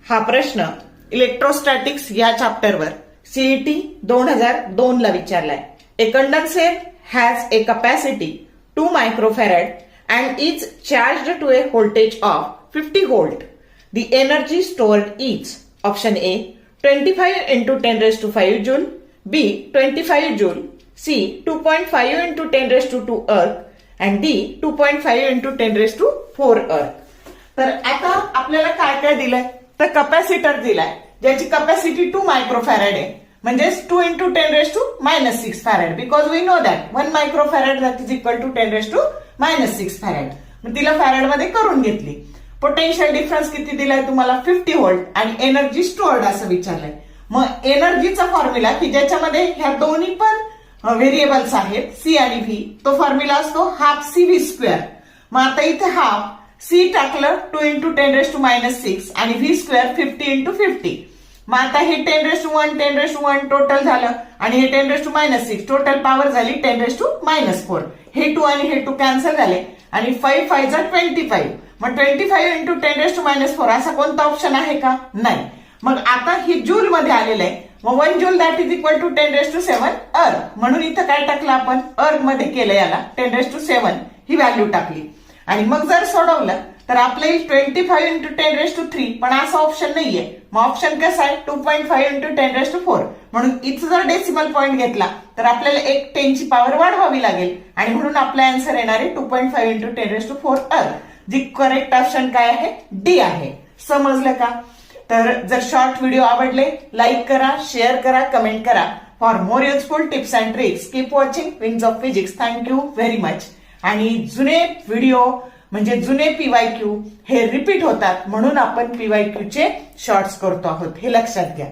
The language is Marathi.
हा प्रश्न इलेक्ट्रोस्टॅटिक्स या चॅप्टरवर सीईटी 2002 ला विचारलाय. A condenser has a capacity 2 microfarad and is charged to a voltage of 50 volt. The energy stored is option A 25 into 10 raised to 5 joule, B 25 joule, C 2.5 into 10 raised to 2 erg and D 2.5 into 10 raised to 4 erg. तर आता आपल्याला काय काय दिलंय तर कॅपॅसिटर दिलाय ज्याची कॅपॅसिटी 2 मायक्रोफॅरेड आहे म्हणजेच 2 into 10 raised to -6 farad because we know that 1 microfarad that is equal to 10 raised to -6 farad. मग तिला फॅरेड मध्ये करून घेतली. पोटेन्शियल डिफरन्स किती दिलाय तुम्हाला 50 व्होल्ट आणि एनर्जी स्टोअर्ड असं विचारलंय. मग एनर्जीचा फॉर्म्युला की ज्याच्यामध्ये ह्या दोन्ही पण व्हेरिएबल्स आहेत सी आणि व्ही तो फॉर्म्युला असतो हाफ सी व्ही स्क्वेअर. मग आता इथे हाफ सी टाकलं 2 into 10 raised to -6 आणि व्ही स्क्वेअर 50 into 50. मग आता हे 10 raised to 1 10 raised to 1 total झालं आणि हे 10 raised to -6 टोटल पॉवर झाली 10 raised to -4. हे 2 आणि हे 2 कॅन्सल झाले आणि 5 5 जा 25. मग 25 into 10 raised to -4 असा कोणता ऑप्शन आहे का नाही. मग आता हे जूल मध्ये आलेलं आहे. मग 1 joule that is equal to 10 raised to 7 अर्ग. म्हणून इथं काय टाकलं आपण अर्ग मध्ये केलं याला 10 raised to 7 ही व्हॅल्यू टाकली आणि मग जर सोडवलं तर आपलं 25 into 10 raised to 3 पण असा ऑप्शन नाहीये. मग ऑप्शन कसा आहे 2.5 into 10 raised to 4. म्हणून इथं जर डेसिमल पॉईंट घेतला तर आपल्याला एक 10 ची पॉवर वाढवावी लागेल आणि म्हणून आपला आन्सर येणार आहे 2.5 into 10 raised to 4 अर्ग. जी करेक्ट ऑप्शन काय आहे डी आहे. समजलं का? तर जर शॉर्ट व्हिडिओ आवडले लाईक करा, शेअर करा, कमेंट करा. For more useful tips and tricks keep watching wings of physics. Thank you very much. आणि जुने व्हिडिओ म्हणजे जुने पीवायक्यू हे रिपीट होतात म्हणून आपण पीवायक्यू चे शॉर्ट्स करतो आहोत हे लक्षात घ्या.